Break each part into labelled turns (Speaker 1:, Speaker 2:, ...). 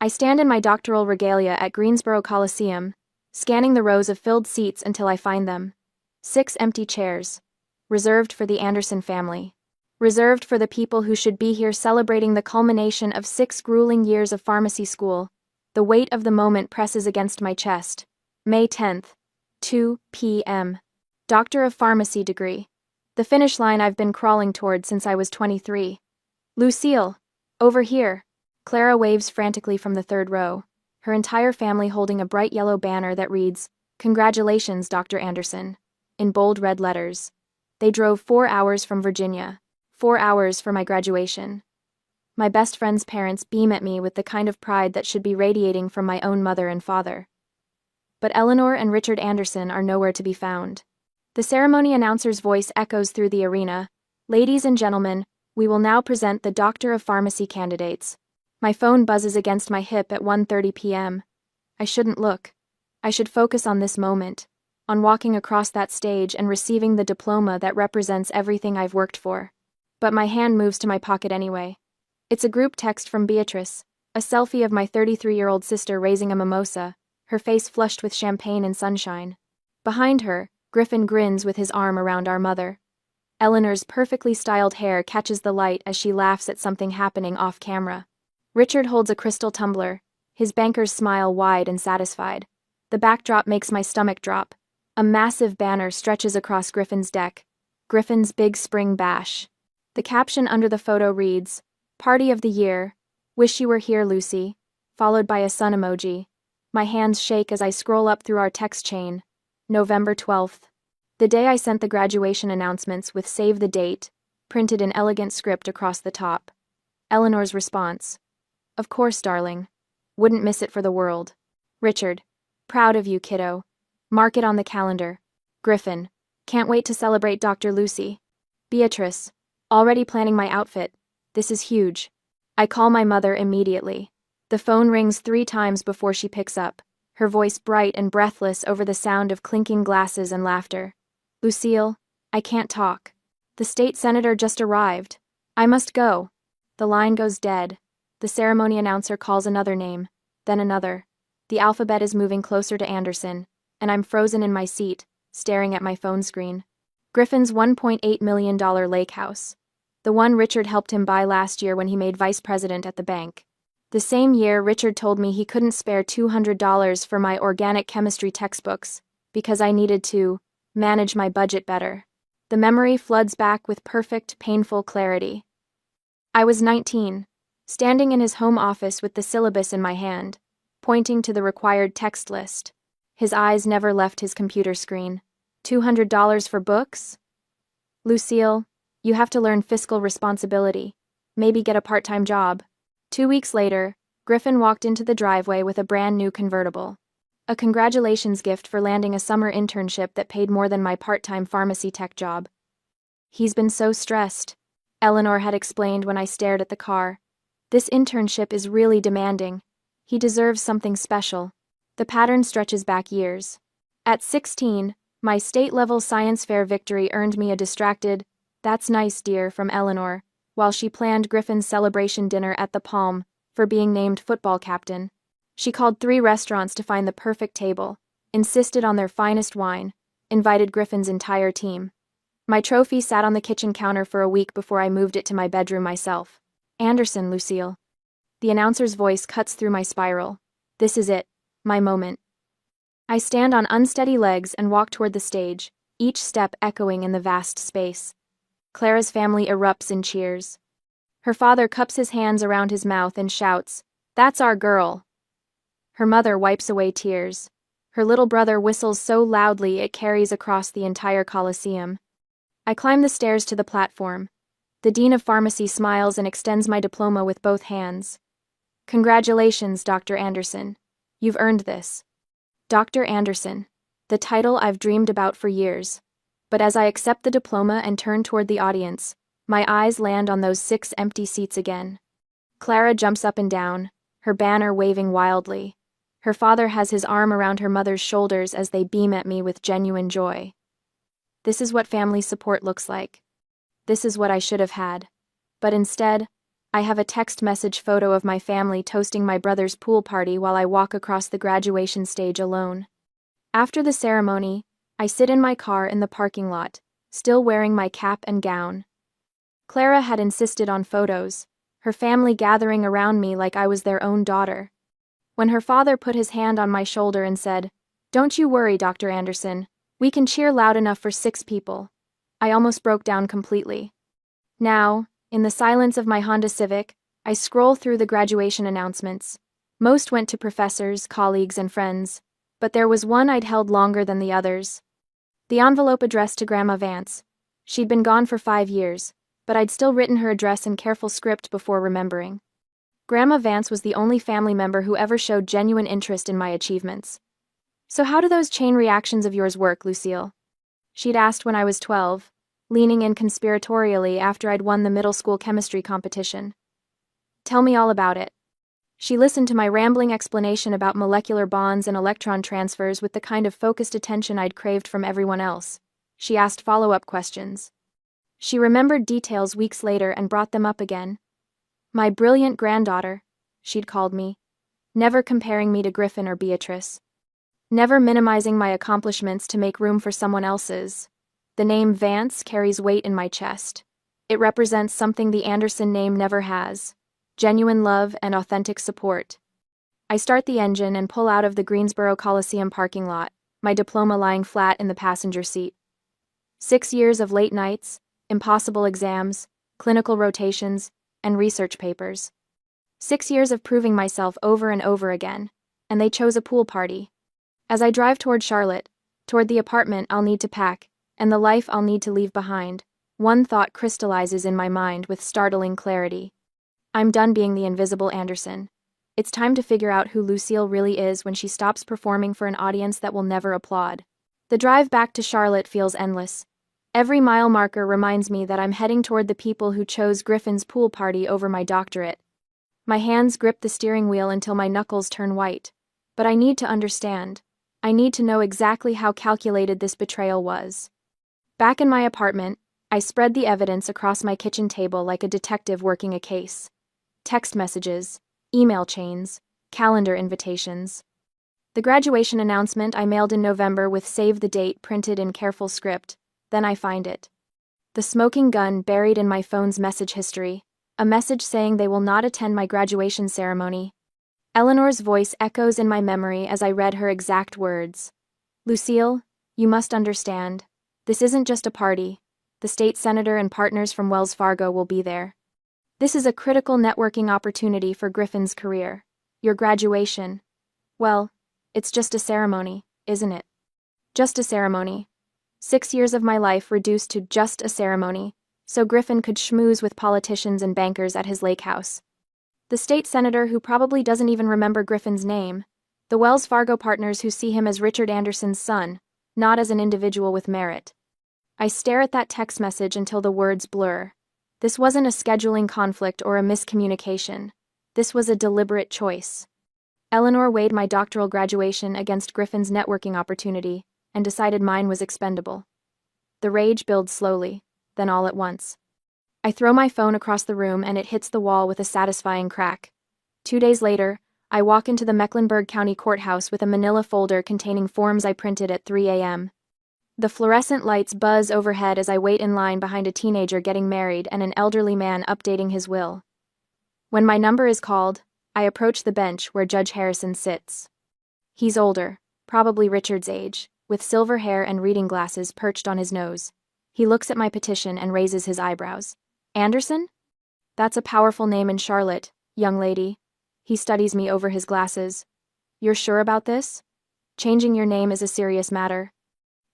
Speaker 1: I stand in my doctoral regalia at Greensboro Coliseum, scanning the rows of filled seats until I find them. 6 empty chairs. Reserved for the Anderson family. Reserved for the people who should be here celebrating the culmination of 6 grueling years of pharmacy school. The weight of the moment presses against my chest. May 10th, 2 p.m. Doctor of Pharmacy degree. The finish line I've been crawling toward since I was 23. Lucille, over here. Clara waves frantically from the 3rd row, her entire family holding a bright yellow banner that reads, "Congratulations, Dr. Anderson," in bold red letters. They drove 4 hours from Virginia. 4 hours for my graduation. My best friend's parents beam at me with the kind of pride that should be radiating from my own mother and father. But Eleanor and Richard Anderson are nowhere to be found. The ceremony announcer's voice echoes through the arena. "Ladies and gentlemen, we will now present the Doctor of Pharmacy candidates." My phone buzzes against my hip at 1:30 p.m. I shouldn't look. I should focus on this moment, on walking across that stage and receiving the diploma that represents everything I've worked for. But my hand moves to my pocket anyway. It's a group text from Beatrice, a selfie of my 33-year-old sister raising a mimosa, her face flushed with champagne and sunshine. Behind her, Griffin grins with his arm around our mother. Eleanor's perfectly styled hair catches the light as she laughs at something happening off camera. Richard holds a crystal tumbler, his banker's smile wide and satisfied. The backdrop makes my stomach drop. A massive banner stretches across Griffin's deck. Griffin's Big Spring Bash. The caption under the photo reads, "Party of the Year. Wish you were here, Lucy," followed by a sun emoji. My hands shake as I scroll up through our text chain. November 12th. The day I sent the graduation announcements with "Save the Date," printed in elegant script across the top. Eleanor's response. "Of course, darling. Wouldn't miss it for the world." Richard. "Proud of you, kiddo. Mark it on the calendar." Griffin. "Can't wait to celebrate Dr. Lucy." Beatrice. "Already planning my outfit. This is huge." I call my mother immediately. The phone rings 3 times before she picks up, her voice bright and breathless over the sound of clinking glasses and laughter. "Lucille, I can't talk. The state senator just arrived. I must go." The line goes dead. The ceremony announcer calls another name, then another. The alphabet is moving closer to Anderson, and I'm frozen in my seat, staring at my phone screen. Griffin's $1.8 million lake house. The one Richard helped him buy last year when he made vice president at the bank. The same year, Richard told me he couldn't spare $200 for my organic chemistry textbooks because I needed to manage my budget better. The memory floods back with perfect, painful clarity. I was 19, standing in his home office with the syllabus in my hand, pointing to the required text list. His eyes never left his computer screen. $200 for books? "Lucille, you have to learn fiscal responsibility. Maybe get a part-time job." 2 weeks later, Griffin walked into the driveway with a brand new convertible. A congratulations gift for landing a summer internship that paid more than my part-time pharmacy tech job. "He's been so stressed," Eleanor had explained when I stared at the car. "This internship is really demanding. He deserves something special." The pattern stretches back years. At 16, my state-level science fair victory earned me a distracted, "That's nice, dear," from Eleanor, while she planned Griffin's celebration dinner at the Palm for being named football captain. She called 3 restaurants to find the perfect table, insisted on their finest wine, invited Griffin's entire team. My trophy sat on the kitchen counter for a week before I moved it to my bedroom myself. "Anderson, Lucille." The announcer's voice cuts through my spiral. This is it, my moment. I stand on unsteady legs and walk toward the stage, each step echoing in the vast space. Clara's family erupts in cheers. Her father cups his hands around his mouth and shouts, "That's our girl." Her mother wipes away tears. Her little brother whistles so loudly it carries across the entire Coliseum. I climb the stairs to the platform. The Dean of Pharmacy smiles and extends my diploma with both hands. "Congratulations, Dr. Anderson. You've earned this." Dr. Anderson, the title I've dreamed about for years. But as I accept the diploma and turn toward the audience, my eyes land on those 6 empty seats again. Clara jumps up and down, her banner waving wildly. Her father has his arm around her mother's shoulders as they beam at me with genuine joy. This is what family support looks like. This is what I should have had. But instead, I have a text message photo of my family toasting my brother's pool party while I walk across the graduation stage alone. After the ceremony, I sit in my car in the parking lot, still wearing my cap and gown. Clara had insisted on photos, her family gathering around me like I was their own daughter. When her father put his hand on my shoulder and said, "Don't you worry, Dr. Anderson, we can cheer loud enough for 6 people," I almost broke down completely. Now, in the silence of my Honda Civic, I scroll through the graduation announcements. Most went to professors, colleagues, and friends, but there was one I'd held longer than the others. The envelope addressed to Grandma Vance. She'd been gone for 5 years, but I'd still written her address in careful script before remembering. Grandma Vance was the only family member who ever showed genuine interest in my achievements. "So how do those chain reactions of yours work, Lucille?" she'd asked when I was 12, leaning in conspiratorially after I'd won the middle school chemistry competition. "Tell me all about it." She listened to my rambling explanation about molecular bonds and electron transfers with the kind of focused attention I'd craved from everyone else. She asked follow-up questions. She remembered details weeks later and brought them up again. "My brilliant granddaughter," she'd called me, never comparing me to Griffin or Beatrice. Never minimizing my accomplishments to make room for someone else's. The name Vance carries weight in my chest. It represents something the Anderson name never has: genuine love and authentic support. I start the engine and pull out of the Greensboro Coliseum parking lot, my diploma lying flat in the passenger seat. 6 years of late nights, impossible exams, clinical rotations, and research papers. 6 years of proving myself over and over again, and they chose a pool party. As I drive toward Charlotte, toward the apartment I'll need to pack, and the life I'll need to leave behind, one thought crystallizes in my mind with startling clarity. I'm done being the invisible Anderson. It's time to figure out who Lucille really is when she stops performing for an audience that will never applaud. The drive back to Charlotte feels endless. Every mile marker reminds me that I'm heading toward the people who chose Griffin's pool party over my doctorate. My hands grip the steering wheel until my knuckles turn white. But I need to understand. I need to know exactly how calculated this betrayal was. Back in my apartment, I spread the evidence across my kitchen table like a detective working a case. Text messages, email chains, calendar invitations. The graduation announcement I mailed in November with "Save the Date" printed in careful script. Then I find it. The smoking gun buried in my phone's message history, a message saying they will not attend my graduation ceremony. Eleanor's voice echoes in my memory as I read her exact words. "Lucille, you must understand. This isn't just a party. The state senator and partners from Wells Fargo will be there. This is a critical networking opportunity for Griffin's career. Your graduation. Well, it's just a ceremony, isn't it? Just a ceremony. 6 years of my life reduced to just a ceremony, so Griffin could schmooze with politicians and bankers at his lake house. The state senator who probably doesn't even remember Griffin's name. The Wells Fargo partners who see him as Richard Anderson's son, not as an individual with merit. I stare at that text message until the words blur. This wasn't a scheduling conflict or a miscommunication. This was a deliberate choice. Eleanor weighed my doctoral graduation against Griffin's networking opportunity and decided mine was expendable. The rage builds slowly, then all at once. I throw my phone across the room and it hits the wall with a satisfying crack. 2 days later, I walk into the Mecklenburg County Courthouse with a manila folder containing forms I printed at 3 a.m. The fluorescent lights buzz overhead as I wait in line behind a teenager getting married and an elderly man updating his will. When my number is called, I approach the bench where Judge Harrison sits. He's older, probably Richard's age, with silver hair and reading glasses perched on his nose. He looks at my petition and raises his eyebrows. "Anderson? That's a powerful name in Charlotte, young lady." He studies me over his glasses. "You're sure about this? Changing your name is a serious matter."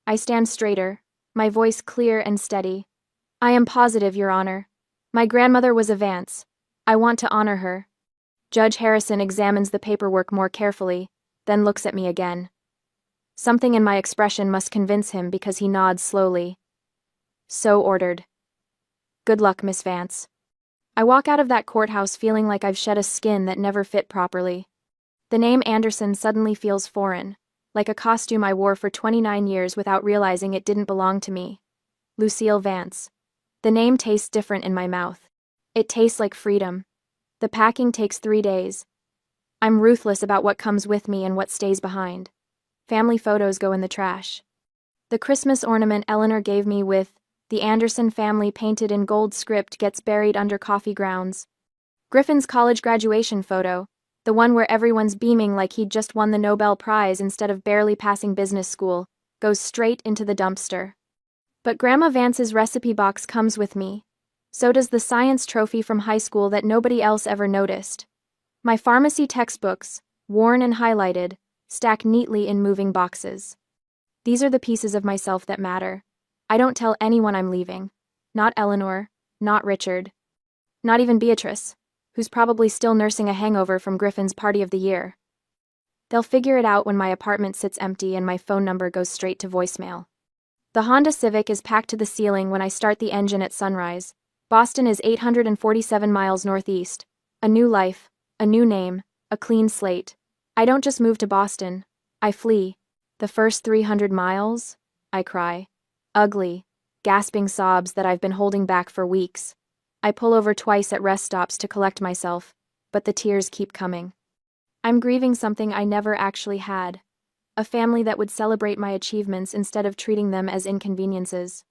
Speaker 1: I stand straighter, my voice clear and steady. "I am positive, Your Honor. My grandmother was a Vance. I want to honor her." Judge Harrison examines the paperwork more carefully, then looks at me again. Something in my expression must convince him because he nods slowly. "So ordered." "Good luck, Miss Vance." I walk out of that courthouse feeling like I've shed a skin that never fit properly. The name Anderson suddenly feels foreign, like a costume I wore for 29 years without realizing it didn't belong to me. Lucille Vance. The name tastes different in my mouth. It tastes like freedom. The packing takes 3 days. I'm ruthless about what comes with me and what stays behind. Family photos go in the trash. The Christmas ornament Eleanor gave me with the Anderson family painted in gold script gets buried under coffee grounds. Griffin's college graduation photo, the one where everyone's beaming like he'd just won the Nobel Prize instead of barely passing business school, goes straight into the dumpster. But Grandma Vance's recipe box comes with me. So does the science trophy from high school that nobody else ever noticed. My pharmacy textbooks, worn and highlighted, stack neatly in moving boxes. These are the pieces of myself that matter. I don't tell anyone I'm leaving. Not Eleanor, not Richard. Not even Beatrice, who's probably still nursing a hangover from Griffin's party of the year. They'll figure it out when my apartment sits empty and my phone number goes straight to voicemail. The Honda Civic is packed to the ceiling when I start the engine at sunrise. Boston is 847 miles northeast. A new life, a new name, a clean slate. I don't just move to Boston. I flee. The first 300 miles? I cry. Ugly, gasping sobs that I've been holding back for weeks. I pull over twice at rest stops to collect myself, but the tears keep coming. I'm grieving something I never actually had. A family that would celebrate my achievements instead of treating them as inconveniences.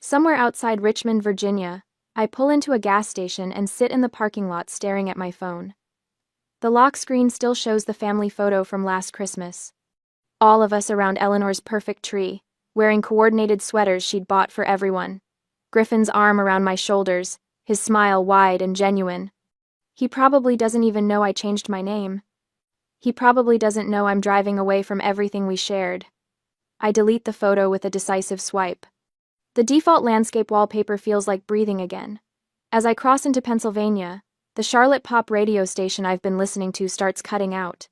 Speaker 1: Somewhere outside Richmond, Virginia, I pull into a gas station and sit in the parking lot staring at my phone. The lock screen still shows the family photo from last Christmas. All of us around Eleanor's perfect tree, wearing coordinated sweaters she'd bought for everyone. Griffin's arm around my shoulders, his smile wide and genuine. He probably doesn't even know I changed my name. He probably doesn't know I'm driving away from everything we shared. I delete the photo with a decisive swipe. The default landscape wallpaper feels like breathing again. As I cross into Pennsylvania, the Charlotte pop radio station I've been listening to starts cutting out.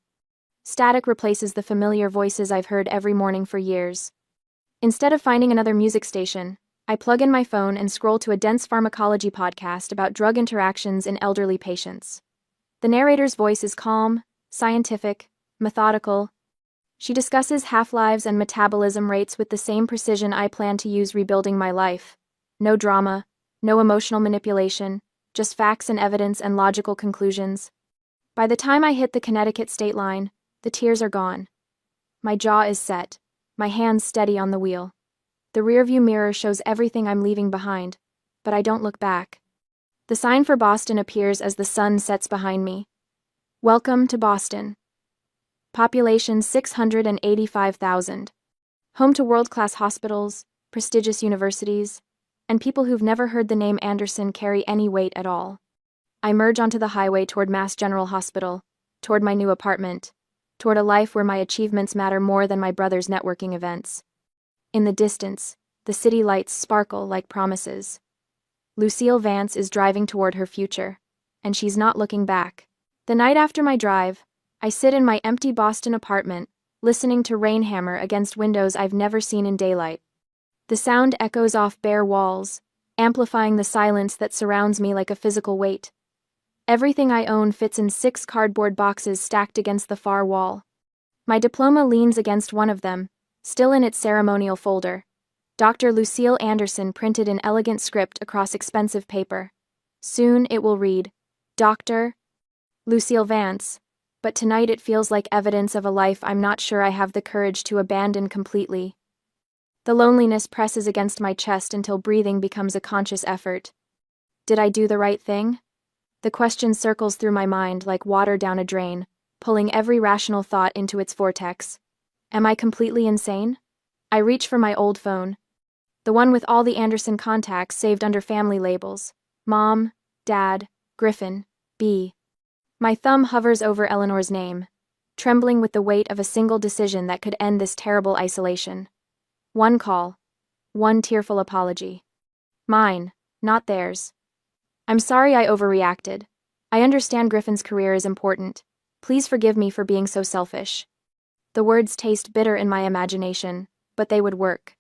Speaker 1: Static replaces the familiar voices I've heard every morning for years. Instead of finding another music station, I plug in my phone and scroll to a dense pharmacology podcast about drug interactions in elderly patients. The narrator's voice is calm, scientific, methodical. She discusses half-lives and metabolism rates with the same precision I plan to use rebuilding my life. No drama, no emotional manipulation, just facts and evidence and logical conclusions. By the time I hit the Connecticut state line, the tears are gone. My jaw is set, my hands steady on the wheel. The rearview mirror shows everything I'm leaving behind, but I don't look back. The sign for Boston appears as the sun sets behind me. Welcome to Boston. Population 685,000. Home to world-class hospitals, prestigious universities, and people who've never heard the name Anderson carry any weight at all. I merge onto the highway toward Mass General Hospital, toward my new apartment, toward a life where my achievements matter more than my brother's networking events. In the distance, the city lights sparkle like promises. Lucille Vance is driving toward her future, and she's not looking back. The night after my drive, I sit in my empty Boston apartment, listening to rain hammer against windows I've never seen in daylight. The sound echoes off bare walls, amplifying the silence that surrounds me like a physical weight. Everything I own fits in 6 cardboard boxes stacked against the far wall. My diploma leans against one of them, still in its ceremonial folder. Dr. Lucille Anderson printed in elegant script across expensive paper. Soon it will read, Dr. Lucille Vance, but tonight it feels like evidence of a life I'm not sure I have the courage to abandon completely. The loneliness presses against my chest until breathing becomes a conscious effort. Did I do the right thing? The question circles through my mind like water down a drain, pulling every rational thought into its vortex. Am I completely insane? I reach for my old phone. The one with all the Anderson contacts saved under family labels. Mom, Dad, Griffin, B. My thumb hovers over Eleanor's name, trembling with the weight of a single decision that could end this terrible isolation. One call. One tearful apology. Mine, not theirs. I'm sorry I overreacted. I understand Griffin's career is important. Please forgive me for being so selfish. The words taste bitter in my imagination, but they would work.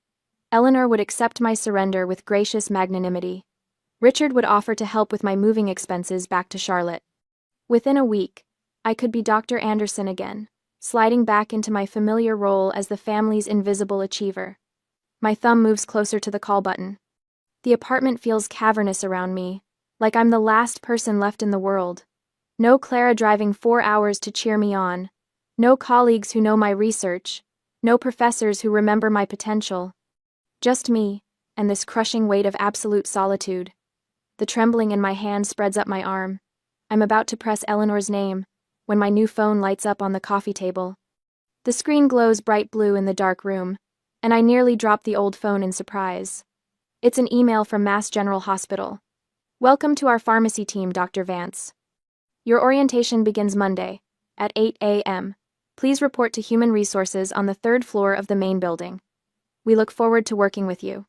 Speaker 1: Eleanor would accept my surrender with gracious magnanimity. Richard would offer to help with my moving expenses back to Charlotte. Within a week, I could be Dr. Anderson again, sliding back into my familiar role as the family's invisible achiever. My thumb moves closer to the call button. The apartment feels cavernous around me, Like I'm the last person left in the world. No Clara driving 4 hours to cheer me on. No colleagues who know my research. No professors who remember my potential. Just me, and this crushing weight of absolute solitude. The trembling in my hand spreads up my arm. I'm about to press Eleanor's name, when my new phone lights up on the coffee table. The screen glows bright blue in the dark room, and I nearly drop the old phone in surprise. It's an email from Mass General Hospital. Welcome to our pharmacy team, Dr. Vance. Your orientation begins Monday, at 8 a.m. Please report to Human Resources on the 3rd floor of the main building. We look forward to working with you.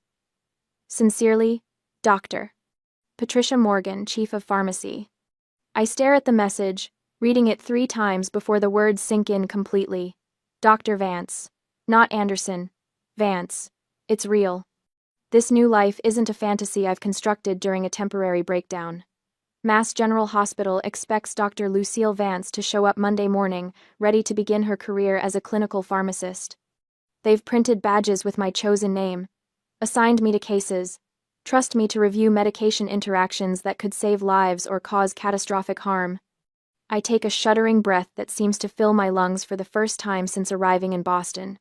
Speaker 1: Sincerely, Dr. Patricia Morgan, Chief of Pharmacy. I stare at the message, reading it 3 times before the words sink in completely. Dr. Vance. Not Anderson. Vance. It's real. This new life isn't a fantasy I've constructed during a temporary breakdown. Mass General Hospital expects Dr. Lucille Vance to show up Monday morning, ready to begin her career as a clinical pharmacist. They've printed badges with my chosen name, assigned me to cases, trust me to review medication interactions that could save lives or cause catastrophic harm. I take a shuddering breath that seems to fill my lungs for the first time since arriving in Boston.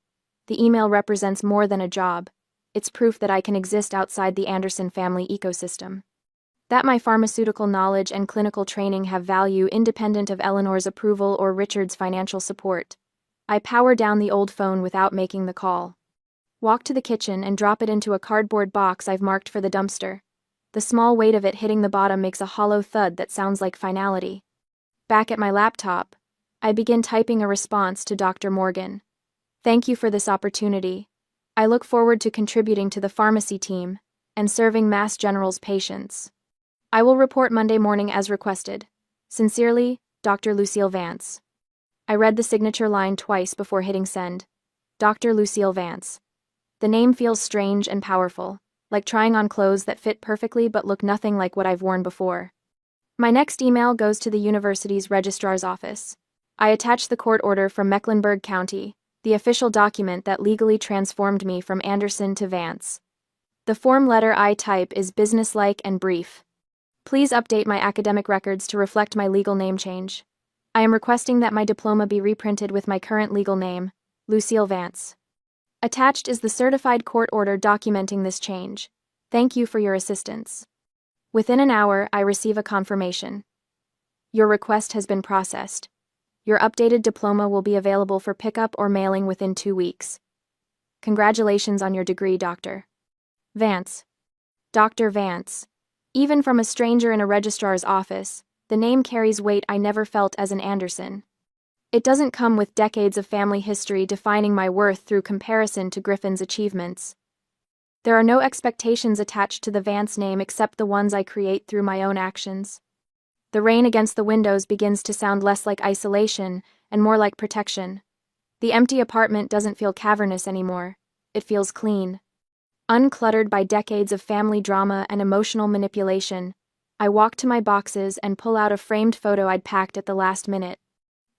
Speaker 1: The email represents more than a job. It's proof that I can exist outside the Anderson family ecosystem. That my pharmaceutical knowledge and clinical training have value independent of Eleanor's approval or Richard's financial support. I power down the old phone without making the call. Walk to the kitchen and drop it into a cardboard box I've marked for the dumpster. The small weight of it hitting the bottom makes a hollow thud that sounds like finality. Back at my laptop, I begin typing a response to Dr. Morgan. Thank you for this opportunity. I look forward to contributing to the pharmacy team and serving Mass General's patients. I will report Monday morning as requested. Sincerely, Dr. Lucille Vance. I read the signature line twice before hitting send. Dr. Lucille Vance. The name feels strange and powerful, like trying on clothes that fit perfectly but look nothing like what I've worn before. My next email goes to the university's registrar's office. I attach the court order from Mecklenburg County, the official document that legally transformed me from Anderson to Vance. The form letter I type is businesslike and brief. Please update my academic records to reflect my legal name change. I am requesting that my diploma be reprinted with my current legal name, Lucille Vance. Attached is the certified court order documenting this change. Thank you for your assistance. Within an hour, I receive a confirmation. Your request has been processed. Your updated diploma will be available for pickup or mailing within 2 weeks. Congratulations on your degree, Dr. Vance. Dr. Vance. Even from a stranger in a registrar's office, the name carries weight I never felt as an Anderson. It doesn't come with decades of family history defining my worth through comparison to Griffin's achievements. There are no expectations attached to the Vance name except the ones I create through my own actions. The rain against the windows begins to sound less like isolation and more like protection. The empty apartment doesn't feel cavernous anymore. It feels clean. Uncluttered by decades of family drama and emotional manipulation, I walk to my boxes and pull out a framed photo I'd packed at the last minute.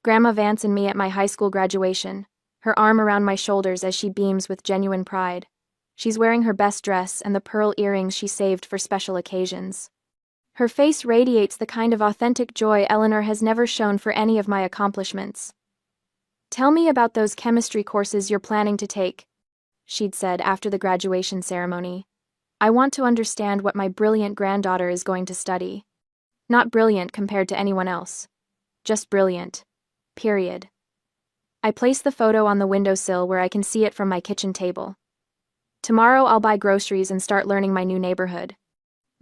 Speaker 1: Grandma Vance and me at my high school graduation, her arm around my shoulders as she beams with genuine pride. She's wearing her best dress and the pearl earrings she saved for special occasions. Her face radiates the kind of authentic joy Eleanor has never shown for any of my accomplishments. Tell me about those chemistry courses you're planning to take, she'd said after the graduation ceremony. I want to understand what my brilliant granddaughter is going to study. Not brilliant compared to anyone else. Just brilliant. Period. I place the photo on the windowsill where I can see it from my kitchen table. Tomorrow I'll buy groceries and start learning my new neighborhood.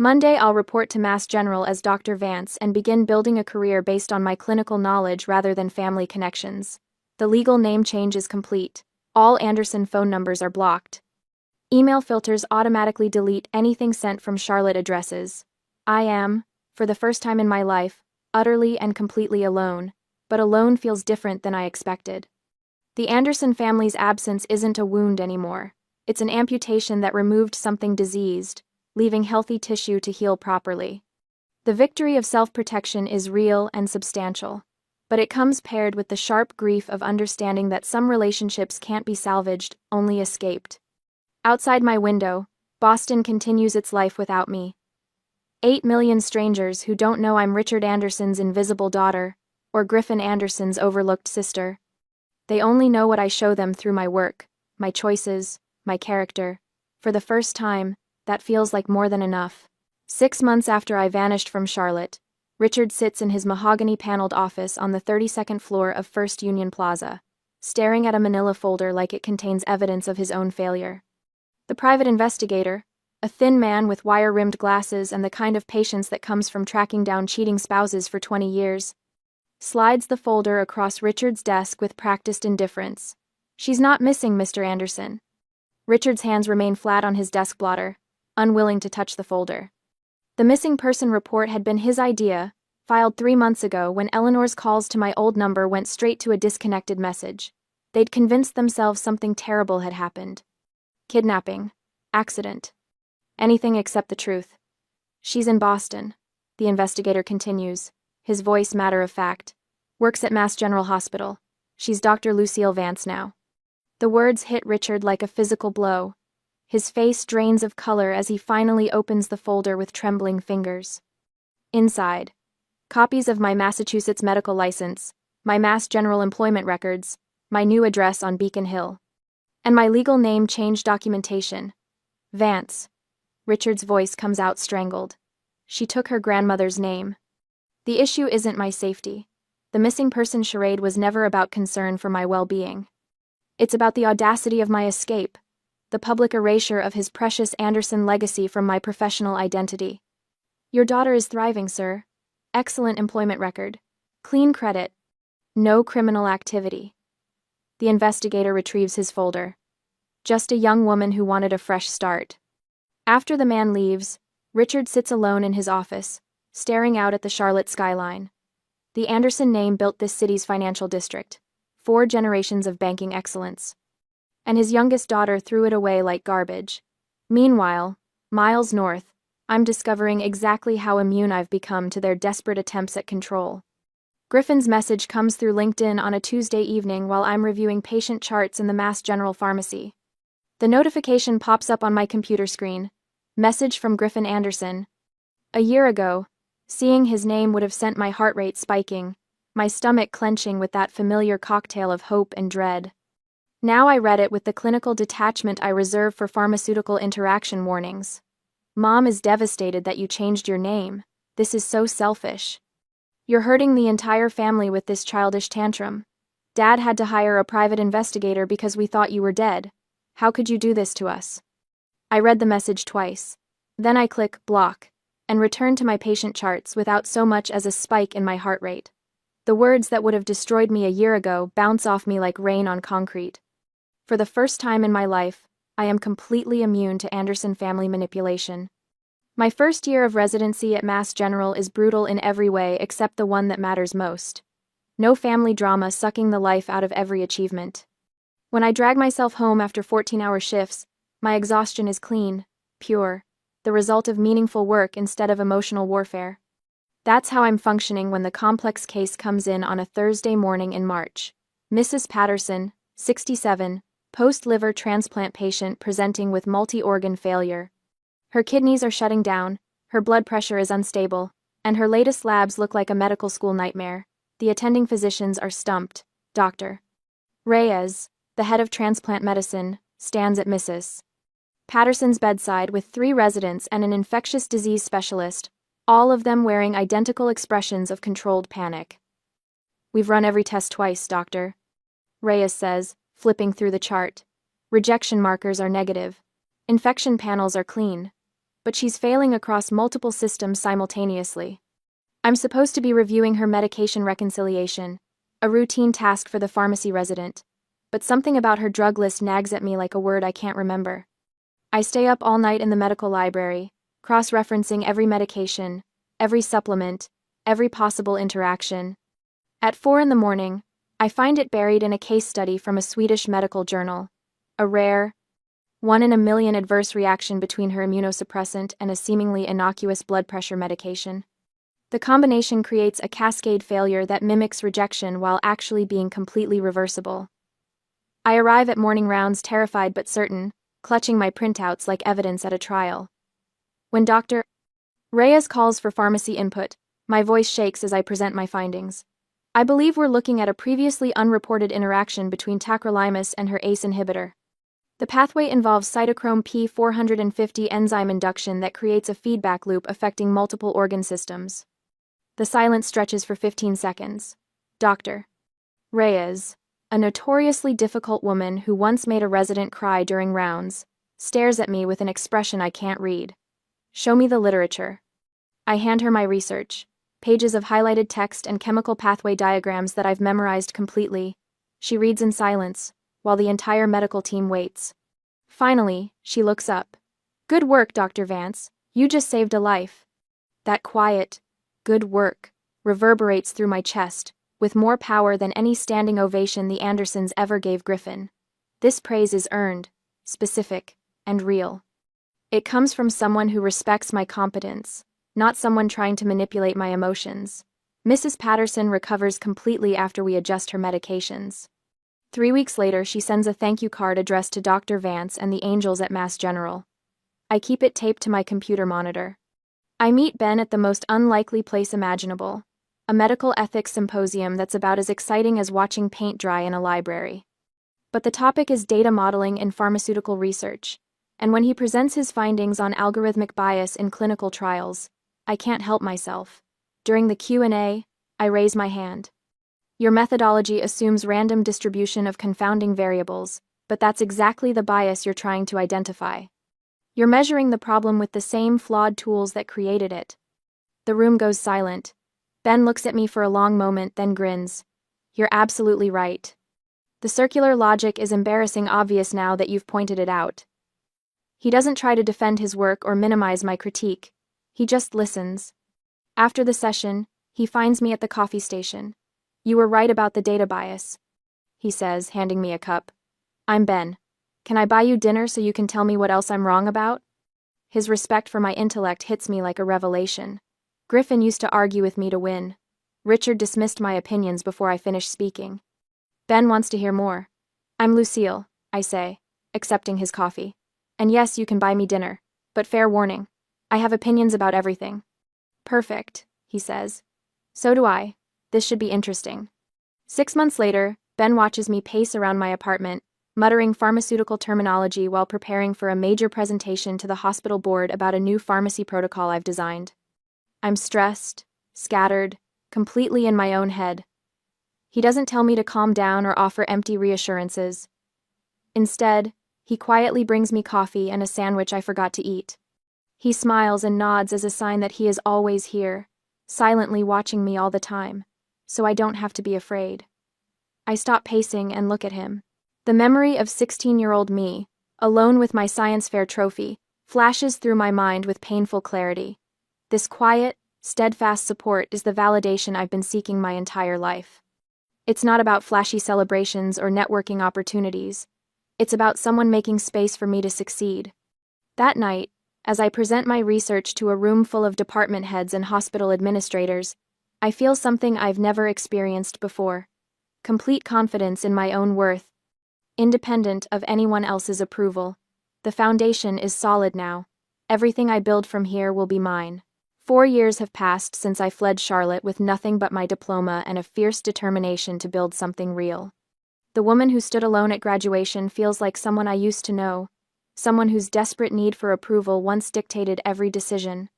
Speaker 1: Monday I'll report to Mass General as Dr. Vance and begin building a career based on my clinical knowledge rather than family connections. The legal name change is complete. All Anderson phone numbers are blocked. Email filters automatically delete anything sent from Charlotte addresses. I am, for the first time in my life, utterly and completely alone, but alone feels different than I expected. The Anderson family's absence isn't a wound anymore. It's an amputation that removed something diseased, leaving healthy tissue to heal properly. The victory of self-protection is real and substantial, but it comes paired with the sharp grief of understanding that some relationships can't be salvaged, only escaped. Outside my window, Boston continues its life without me. 8 million strangers who don't know I'm Richard Anderson's invisible daughter, or Griffin Anderson's overlooked sister. They only know what I show them through my work, my choices, my character. For the first time, that feels like more than enough. 6 months after I vanished from Charlotte, Richard sits in his mahogany-paneled office on the 32nd floor of First Union Plaza, staring at a manila folder like it contains evidence of his own failure. The private investigator, a thin man with wire-rimmed glasses and the kind of patience that comes from tracking down cheating spouses for 20 years, slides the folder across Richard's desk with practiced indifference. "She's not missing, Mr. Anderson." Richard's hands remain flat on his desk blotter, unwilling to touch the folder. The missing person report had been his idea, filed 3 months ago when Eleanor's calls to my old number went straight to a disconnected message. They'd convinced themselves something terrible had happened. Kidnapping. Accident. Anything except the truth. "She's in Boston," the investigator continues, his voice matter of fact. "Works at Mass General Hospital. She's Dr. Lucille Vance now." The words hit Richard like a physical blow. His face drains of color as he finally opens the folder with trembling fingers. Inside, copies of my Massachusetts medical license, my Mass General employment records, my new address on Beacon Hill, and my legal name change documentation. Vance. Richard's voice comes out strangled. She took her grandmother's name. The issue isn't my safety. The missing person charade was never about concern for my well-being. It's about the audacity of my escape, the public erasure of his precious Anderson legacy from my professional identity. "Your daughter is thriving, sir. Excellent employment record. Clean credit. No criminal activity." The investigator retrieves his folder. Just a young woman who wanted a fresh start. After the man leaves, Richard sits alone in his office, staring out at the Charlotte skyline. The Anderson name built this city's financial district, 4 generations of banking excellence. And his youngest daughter threw it away like garbage. Meanwhile, miles north, I'm discovering exactly how immune I've become to their desperate attempts at control. Griffin's message comes through LinkedIn on a Tuesday evening while I'm reviewing patient charts in the Mass General Pharmacy. The notification pops up on my computer screen. Message from Griffin Anderson. A year ago, seeing his name would have sent my heart rate spiking, my stomach clenching with that familiar cocktail of hope and dread. Now I read it with the clinical detachment I reserve for pharmaceutical interaction warnings. "Mom is devastated that you changed your name. This is so selfish. You're hurting the entire family with this childish tantrum. Dad had to hire a private investigator because we thought you were dead. How could you do this to us?" I read the message twice. Then I click block and return to my patient charts without so much as a spike in my heart rate. The words that would have destroyed me a year ago bounce off me like rain on concrete. For the first time in my life, I am completely immune to Anderson family manipulation. My first year of residency at Mass General is brutal in every way except the one that matters most. No family drama sucking the life out of every achievement. When I drag myself home after 14-hour shifts, my exhaustion is clean, pure, the result of meaningful work instead of emotional warfare. That's how I'm functioning when the complex case comes in on a Thursday morning in March. Mrs. Patterson, 67, post-liver transplant patient presenting with multi-organ failure. Her kidneys are shutting down, her blood pressure is unstable, and her latest labs look like a medical school nightmare. The attending physicians are stumped. Dr. Reyes, the head of transplant medicine, stands at Mrs. Patterson's bedside with 3 residents and an infectious disease specialist, all of them wearing identical expressions of controlled panic. "We've run every test twice, doctor," Reyes says, flipping through the chart. "Rejection markers are negative. Infection panels are clean. But she's failing across multiple systems simultaneously. I'm supposed to be reviewing her medication reconciliation, a routine task for the pharmacy resident. But something about her drug list nags at me like a word I can't remember. I stay up all night in the medical library, cross-referencing every medication, every supplement, every possible interaction. At 4 in the morning, I find it buried in a case study from a Swedish medical journal. A rare, 1 in a million adverse reaction between her immunosuppressant and a seemingly innocuous blood pressure medication. The combination creates a cascade failure that mimics rejection while actually being completely reversible. I arrive at morning rounds terrified but certain, clutching my printouts like evidence at a trial. When Dr. Reyes calls for pharmacy input. My voice shakes as I present my findings. I believe we're looking at a previously unreported interaction between tacrolimus and her ACE inhibitor. The pathway involves cytochrome P450 enzyme induction that creates a feedback loop affecting multiple organ systems. The silence stretches for 15 seconds. Dr. Reyes, a notoriously difficult woman who once made a resident cry during rounds, stares at me with an expression I can't read. Show me the literature. I hand her my research, pages of highlighted text and chemical pathway diagrams that I've memorized completely. She reads in silence, while the entire medical team waits. Finally, she looks up. Good work, Dr. Vance. You just saved a life. That quiet, good work, reverberates through my chest, with more power than any standing ovation the Andersons ever gave Griffin. This praise is earned, specific, and real. It comes from someone who respects my competence, not someone trying to manipulate my emotions. Mrs. Patterson recovers completely after we adjust her medications. 3 weeks later, she sends a thank you card addressed to Dr. Vance and the angels at Mass General. I keep it taped to my computer monitor. I meet Ben at the most unlikely place imaginable, a medical ethics symposium that's about as exciting as watching paint dry in a library. But the topic is data modeling in pharmaceutical research, and when he presents his findings on algorithmic bias in clinical trials, I can't help myself. During the Q&A, I raise my hand. Your methodology assumes random distribution of confounding variables, but that's exactly the bias you're trying to identify. You're measuring the problem with the same flawed tools that created it. The room goes silent. Ben looks at me for a long moment, then grins. You're absolutely right. The circular logic is embarrassing obvious now that you've pointed it out. He doesn't try to defend his work or minimize my critique. He just listens. After the session, he finds me at the coffee station. You were right about the data bias, he says, handing me a cup. I'm Ben. Can I buy you dinner so you can tell me what else I'm wrong about? His respect for my intellect hits me like a revelation. Griffin used to argue with me to win. Richard dismissed my opinions before I finished speaking. Ben wants to hear more. I'm Lucille, I say, accepting his coffee. And yes, you can buy me dinner, but fair warning, I have opinions about everything. Perfect, he says. So do I. This should be interesting. 6 months later, Ben watches me pace around my apartment, muttering pharmaceutical terminology while preparing for a major presentation to the hospital board about a new pharmacy protocol I've designed. I'm stressed, scattered, completely in my own head. He doesn't tell me to calm down or offer empty reassurances. Instead, he quietly brings me coffee and a sandwich I forgot to eat. He smiles and nods as a sign that he is always here, silently watching me all the time, so I don't have to be afraid. I stop pacing and look at him. The memory of 16-year-old me, alone with my science fair trophy, flashes through my mind with painful clarity. This quiet, steadfast support is the validation I've been seeking my entire life. It's not about flashy celebrations or networking opportunities. It's about someone making space for me to succeed. That night, as I present my research to a room full of department heads and hospital administrators, I feel something I've never experienced before. Complete confidence in my own worth, independent of anyone else's approval. The foundation is solid now. Everything I build from here will be mine. 4 years have passed since I fled Charlotte with nothing but my diploma and a fierce determination to build something real. The woman who stood alone at graduation feels like someone I used to know, someone whose desperate need for approval once dictated every decision.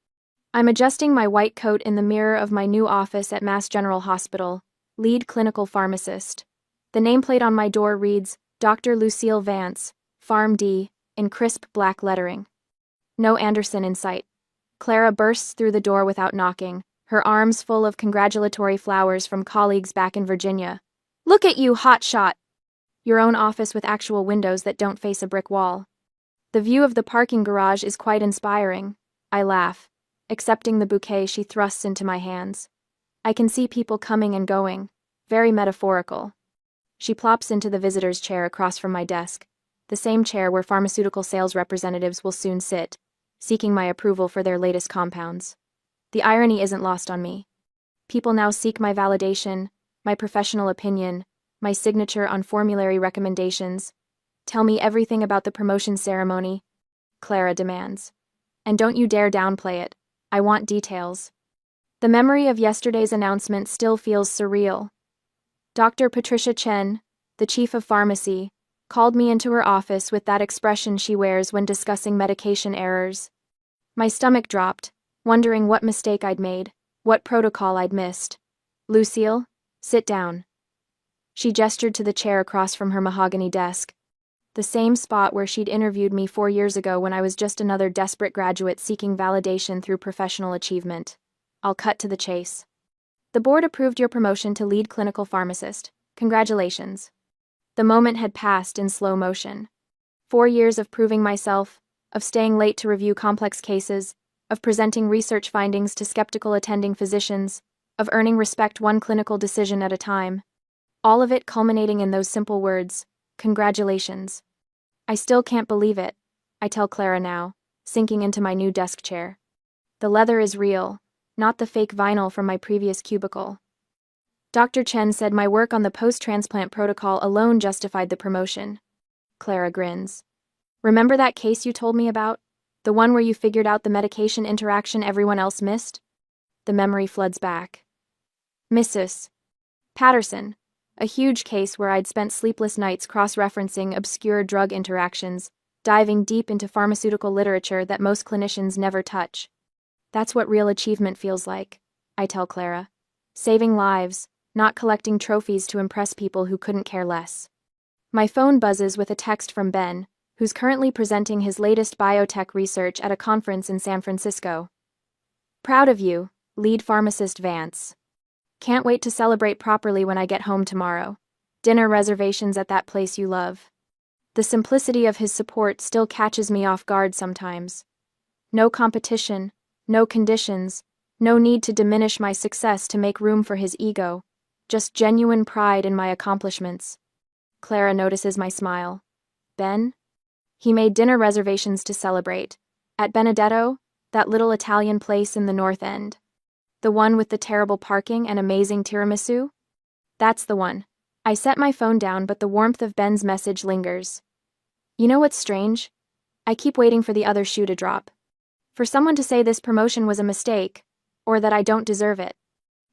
Speaker 1: I'm adjusting my white coat in the mirror of my new office at Mass General Hospital, lead clinical pharmacist. The nameplate on my door reads, Dr. Lucille Vance, Pharm D, in crisp black lettering. No Anderson in sight. Clara bursts through the door without knocking, her arms full of congratulatory flowers from colleagues back in Virginia. Look at you, hotshot! Your own office with actual windows that don't face a brick wall. The view of the parking garage is quite inspiring. I laugh, accepting the bouquet she thrusts into my hands. I can see people coming and going, very metaphorical. She plops into the visitor's chair across from my desk, the same chair where pharmaceutical sales representatives will soon sit, seeking my approval for their latest compounds. The irony isn't lost on me. People now seek my validation, my professional opinion, my signature on formulary recommendations. Tell me everything about the promotion ceremony, Clara demands. And don't you dare downplay it. I want details. The memory of yesterday's announcement still feels surreal. Dr. Patricia Chen, the chief of pharmacy, called me into her office with that expression she wears when discussing medication errors. My stomach dropped, wondering what mistake I'd made, what protocol I'd missed. "Lucille, sit down." She gestured to the chair across from her mahogany desk, the same spot where she'd interviewed me 4 years ago when I was just another desperate graduate seeking validation through professional achievement. I'll cut to the chase. "The board approved your promotion to lead clinical pharmacist. Congratulations." The moment had passed in slow motion. 4 years of proving myself, of staying late to review complex cases, of presenting research findings to skeptical attending physicians, of earning respect one clinical decision at a time. All of it culminating in those simple words, "Congratulations." I still can't believe it, I tell Clara now, sinking into my new desk chair. The leather is real, not the fake vinyl from my previous cubicle. Dr. Chen said my work on the post-transplant protocol alone justified the promotion. Clara grins. "Remember that case you told me about? The one where you figured out the medication interaction everyone else missed?" The memory floods back. Mrs. Patterson, a huge case where I'd spent sleepless nights cross-referencing obscure drug interactions, diving deep into pharmaceutical literature that most clinicians never touch. That's what real achievement feels like, I tell Clara. Saving lives, not collecting trophies to impress people who couldn't care less. My phone buzzes with a text from Ben, who's currently presenting his latest biotech research at a conference in San Francisco. "Proud of you, lead pharmacist Vance. Can't wait to celebrate properly when I get home tomorrow. Dinner reservations at that place you love." The simplicity of his support still catches me off guard sometimes. No competition, no conditions, no need to diminish my success to make room for his ego, just genuine pride in my accomplishments. Clara notices my smile. "Ben?" He made dinner reservations to celebrate. At Benedetto, that little Italian place in the North End. The one with the terrible parking and amazing tiramisu? That's the one. I set my phone down, but the warmth of Ben's message lingers. "You know what's strange? I keep waiting for the other shoe to drop. For someone to say this promotion was a mistake, or that I don't deserve it."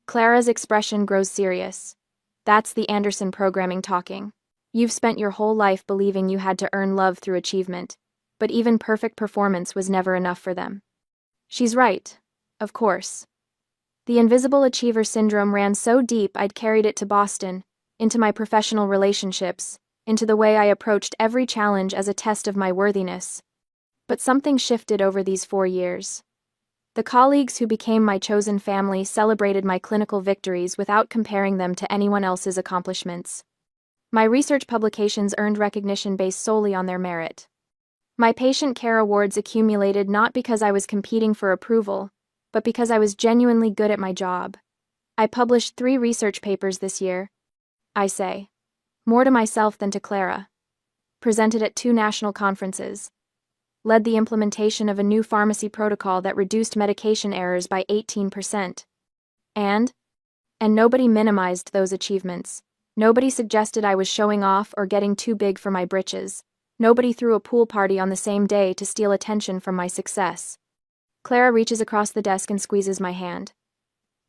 Speaker 1: Clara's expression grows serious. "That's the Anderson programming talking. You've spent your whole life believing you had to earn love through achievement, but even perfect performance was never enough for them." She's right, of course. The invisible achiever syndrome ran so deep I'd carried it to Boston, into my professional relationships, into the way I approached every challenge as a test of my worthiness. But something shifted over these 4 years. The colleagues who became my chosen family celebrated my clinical victories without comparing them to anyone else's accomplishments. My research publications earned recognition based solely on their merit. My patient care awards accumulated not because I was competing for approval, but because I was genuinely good at my job. I published 3 research papers this year, I say. More to myself than to Clara. Presented at 2 national conferences. Led the implementation of a new pharmacy protocol that reduced medication errors by 18%. And nobody minimized those achievements. Nobody suggested I was showing off or getting too big for my britches. Nobody threw a pool party on the same day to steal attention from my success. Clara reaches across the desk and squeezes my hand.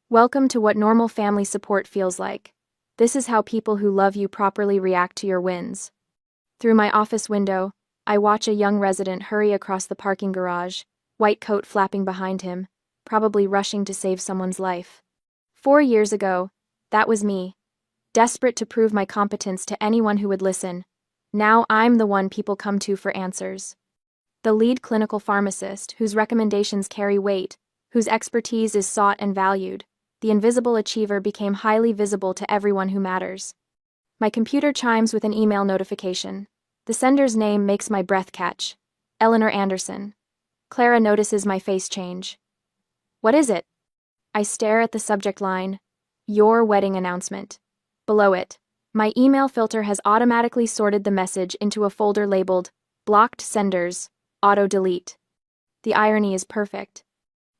Speaker 1: "Welcome to what normal family support feels like. This is how people who love you properly react to your wins." Through my office window, I watch a young resident hurry across the parking garage, white coat flapping behind him, probably rushing to save someone's life. 4 years ago, that was me, desperate to prove my competence to anyone who would listen. Now I'm the one people come to for answers. The lead clinical pharmacist, whose recommendations carry weight, whose expertise is sought and valued, the invisible achiever became highly visible to everyone who matters. My computer chimes with an email notification. The sender's name makes my breath catch. Eleanor Anderson. Clara notices my face change. "What is it?" I stare at the subject line, "Your wedding announcement." Below it, my email filter has automatically sorted the message into a folder labeled Blocked Senders, Auto Delete. The irony is perfect.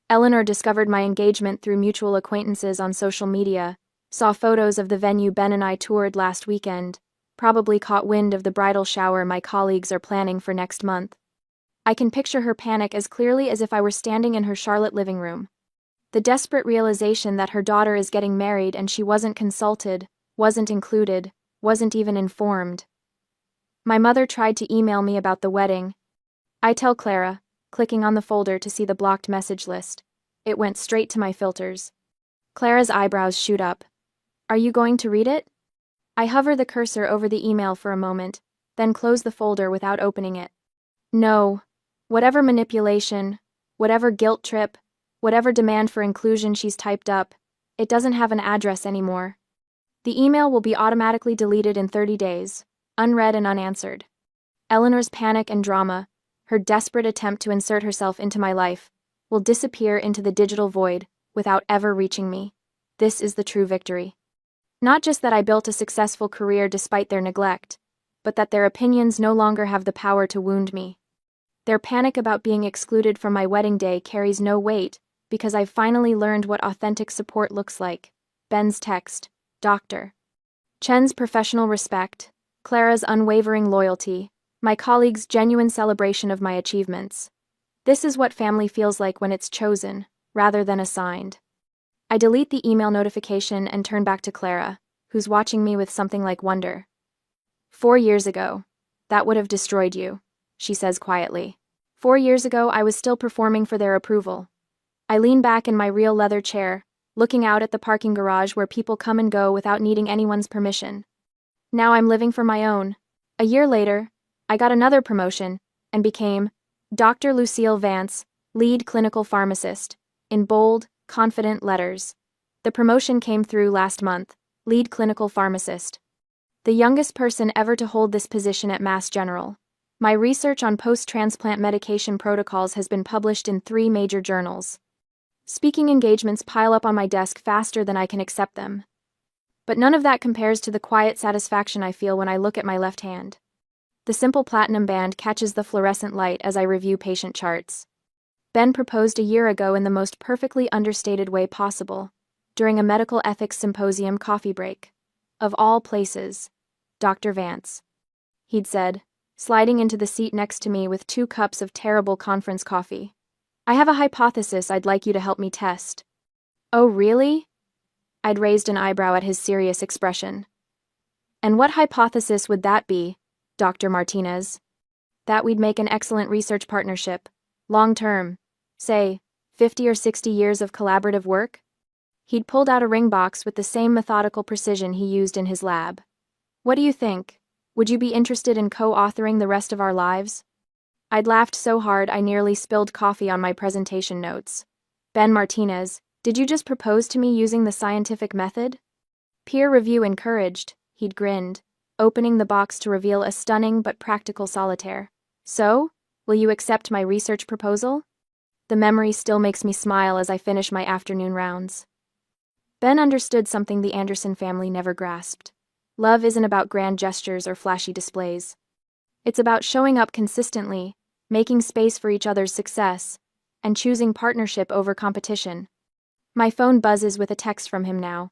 Speaker 1: Eleanor discovered my engagement through mutual acquaintances on social media, saw photos of the venue Ben and I toured last weekend, probably caught wind of the bridal shower my colleagues are planning for next month. I can picture her panic as clearly as if I were standing in her Charlotte living room. The desperate realization that her daughter is getting married and she wasn't consulted, wasn't included, wasn't even informed. My mother tried to email me about the wedding. I tell Clara, clicking on the folder to see the blocked message list. It went straight to my filters. Clara's eyebrows shoot up. Are you going to read it? I hover the cursor over the email for a moment, then close the folder without opening it. No. Whatever manipulation, whatever guilt trip, whatever demand for inclusion she's typed up, it doesn't have an address anymore. The email will be automatically deleted in 30 days, unread and unanswered. Eleanor's panic and drama, her desperate attempt to insert herself into my life, will disappear into the digital void without ever reaching me. This is the true victory. Not just that I built a successful career despite their neglect, but that their opinions no longer have the power to wound me. Their panic about being excluded from my wedding day carries no weight because I've finally learned what authentic support looks like. Ben's text, Doctor. Chen's professional respect, Clara's unwavering loyalty, my colleagues' genuine celebration of my achievements. This is what family feels like when it's chosen, rather than assigned. I delete the email notification and turn back to Clara, who's watching me with something like wonder. 4 years ago. That would have destroyed you, she says quietly. 4 years ago, I was still performing for their approval. I lean back in my real leather chair, looking out at the parking garage where people come and go without needing anyone's permission. Now I'm living for my own. A year later, I got another promotion and became Dr. Lucille Vance, lead clinical pharmacist, in bold, confident letters. The promotion came through last month, lead clinical pharmacist. The youngest person ever to hold this position at Mass General. My research on post-transplant medication protocols has been published in 3 major journals. Speaking engagements pile up on my desk faster than I can accept them. But none of that compares to the quiet satisfaction I feel when I look at my left hand. The simple platinum band catches the fluorescent light as I review patient charts. Ben proposed a year ago in the most perfectly understated way possible, during a medical ethics symposium coffee break. Of all places, Dr. Vance. He'd said, sliding into the seat next to me with 2 cups of terrible conference coffee. I have a hypothesis I'd like you to help me test. Oh, really? I'd raised an eyebrow at his serious expression. And what hypothesis would that be, Dr. Martinez? That we'd make an excellent research partnership, long-term, say, 50 or 60 years of collaborative work? He'd pulled out a ring box with the same methodical precision he used in his lab. What do you think? Would you be interested in co-authoring the rest of our lives? I'd laughed so hard I nearly spilled coffee on my presentation notes. Ben Martinez, did you just propose to me using the scientific method? Peer review encouraged, he'd grinned, opening the box to reveal a stunning but practical solitaire. So, will you accept my research proposal? The memory still makes me smile as I finish my afternoon rounds. Ben understood something the Anderson family never grasped. Love isn't about grand gestures or flashy displays. It's about showing up consistently, making space for each other's success, and choosing partnership over competition. My phone buzzes with a text from him now.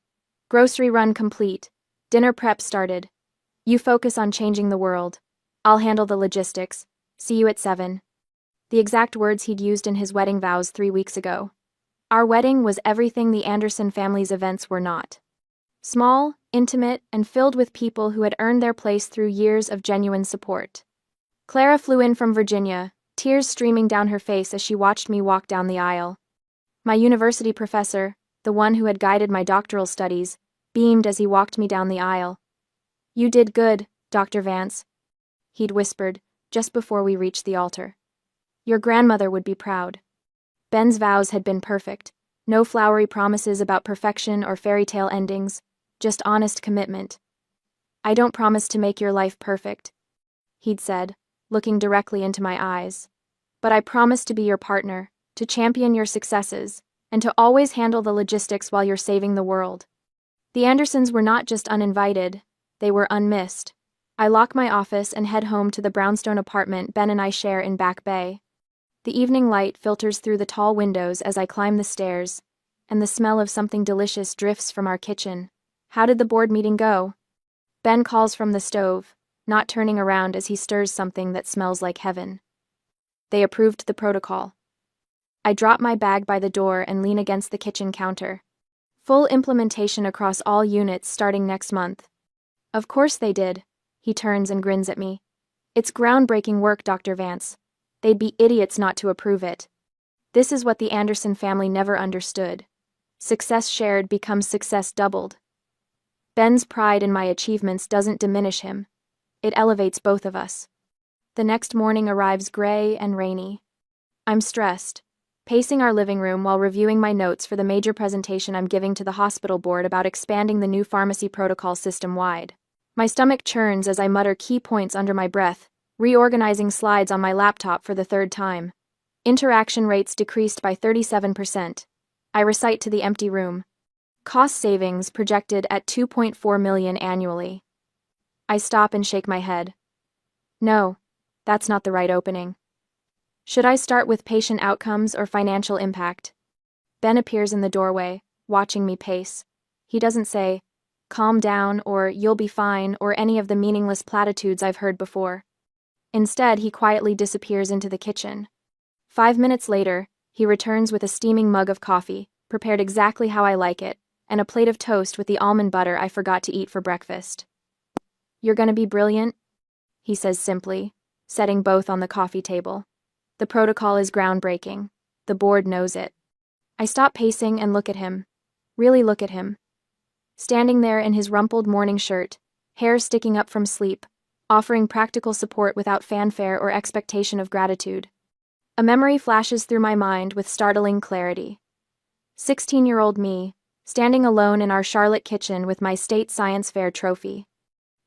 Speaker 1: Grocery run complete. Dinner prep started. You focus on changing the world. I'll handle the logistics. See you at 7. The exact words he'd used in his wedding vows 3 weeks ago. Our wedding was everything the Anderson family's events were not. Small, intimate, and filled with people who had earned their place through years of genuine support. Clara flew in from Virginia, tears streaming down her face as she watched me walk down the aisle. My university professor, the one who had guided my doctoral studies, beamed as he walked me down the aisle. You did good, Dr. Vance, he'd whispered, just before we reached the altar. Your grandmother would be proud. Ben's vows had been perfect. No flowery promises about perfection or fairy tale endings, just honest commitment. I don't promise to make your life perfect, he'd said, looking directly into my eyes. But I promise to be your partner, to champion your successes, and to always handle the logistics while you're saving the world. The Andersons were not just uninvited, they were unmissed. I lock my office and head home to the brownstone apartment Ben and I share in Back Bay. The evening light filters through the tall windows as I climb the stairs, and the smell of something delicious drifts from our kitchen. How did the board meeting go? Ben calls from the stove, not turning around as he stirs something that smells like heaven. They approved the protocol. I drop my bag by the door and lean against the kitchen counter. Full implementation across all units starting next month. Of course they did. He turns and grins at me. It's groundbreaking work, Dr. Vance. They'd be idiots not to approve it. This is what the Anderson family never understood. Success shared becomes success doubled. Ben's pride in my achievements doesn't diminish him. It elevates both of us. The next morning arrives gray and rainy. I'm stressed, pacing our living room while reviewing my notes for the major presentation I'm giving to the hospital board about expanding the new pharmacy protocol system-wide. My stomach churns as I mutter key points under my breath, reorganizing slides on my laptop for the third time. Interaction rates decreased by 37%. I recite to the empty room. Cost savings projected at $2.4 million annually. I stop and shake my head. No, that's not the right opening. Should I start with patient outcomes or financial impact? Ben appears in the doorway, watching me pace. He doesn't say, "Calm down," or "You'll be fine," or any of the meaningless platitudes I've heard before. Instead, he quietly disappears into the kitchen. 5 minutes later, he returns with a steaming mug of coffee, prepared exactly how I like it, and a plate of toast with the almond butter I forgot to eat for breakfast. "You're gonna be brilliant," he says simply, setting both on the coffee table. The protocol is groundbreaking. The board knows it. I stop pacing and look at him. Really look at him. Standing there in his rumpled morning shirt, hair sticking up from sleep, offering practical support without fanfare or expectation of gratitude. A memory flashes through my mind with startling clarity. 16-year-old me, standing alone in our Charlotte kitchen with my state science fair trophy.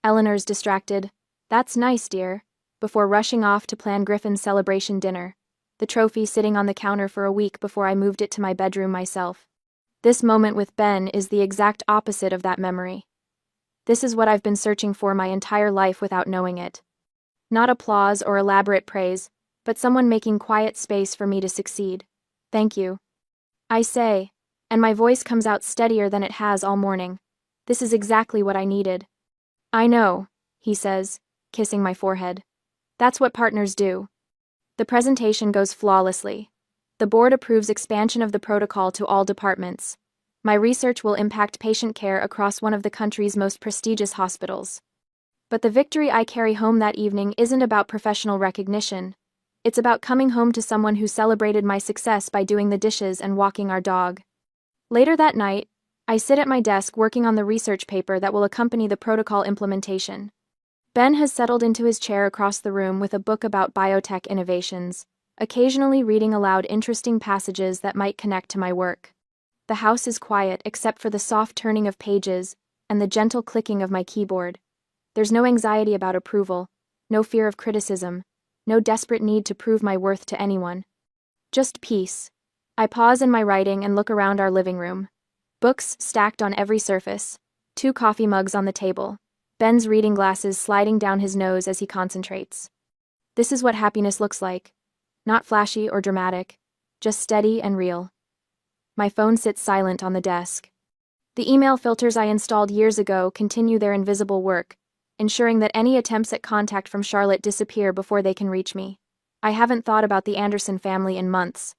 Speaker 1: Eleanor's distracted, "That's nice, dear," before rushing off to plan Griffin's celebration dinner, the trophy sitting on the counter for a week before I moved it to my bedroom myself. This moment with Ben is the exact opposite of that memory. This is what I've been searching for my entire life without knowing it. Not applause or elaborate praise, but someone making quiet space for me to succeed. "Thank you," I say, and my voice comes out steadier than it has all morning. This is exactly what I needed. "I know," he says, kissing my forehead. "That's what partners do." The presentation goes flawlessly. The board approves expansion of the protocol to all departments. My research will impact patient care across one of the country's most prestigious hospitals. But the victory I carry home that evening isn't about professional recognition. It's about coming home to someone who celebrated my success by doing the dishes and walking our dog. Later that night, I sit at my desk working on the research paper that will accompany the protocol implementation. Ben has settled into his chair across the room with a book about biotech innovations, occasionally reading aloud interesting passages that might connect to my work. The house is quiet except for the soft turning of pages and the gentle clicking of my keyboard. There's no anxiety about approval, no fear of criticism, no desperate need to prove my worth to anyone. Just peace. I pause in my writing and look around our living room. Books stacked on every surface, 2 coffee mugs on the table, Ben's reading glasses sliding down his nose as he concentrates. This is what happiness looks like. Not flashy or dramatic, just steady and real. My phone sits silent on the desk. The email filters I installed years ago continue their invisible work, ensuring that any attempts at contact from Charlotte disappear before they can reach me. I haven't thought about the Anderson family in months.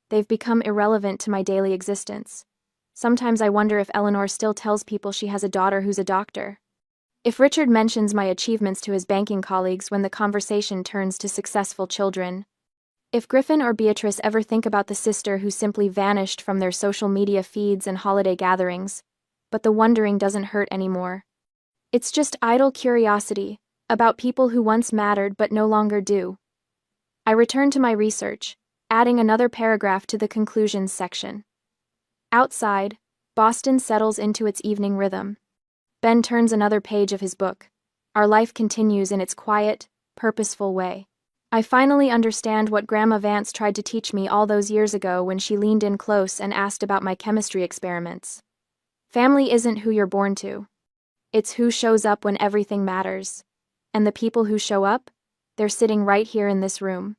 Speaker 1: They've become irrelevant to my daily existence. Sometimes I wonder if Eleanor still tells people she has a daughter who's a doctor. If Richard mentions my achievements to his banking colleagues when the conversation turns to successful children. If Griffin or Beatrice ever think about the sister who simply vanished from their social media feeds and holiday gatherings, but the wondering doesn't hurt anymore. It's just idle curiosity about people who once mattered but no longer do. I return to my research, adding another paragraph to the conclusions section. Outside, Boston settles into its evening rhythm. Ben turns another page of his book. Our life continues in its quiet, purposeful way. I finally understand what Grandma Vance tried to teach me all those years ago when she leaned in close and asked about my chemistry experiments. Family isn't who you're born to. It's who shows up when everything matters. And the people who show up, they're sitting right here in this room.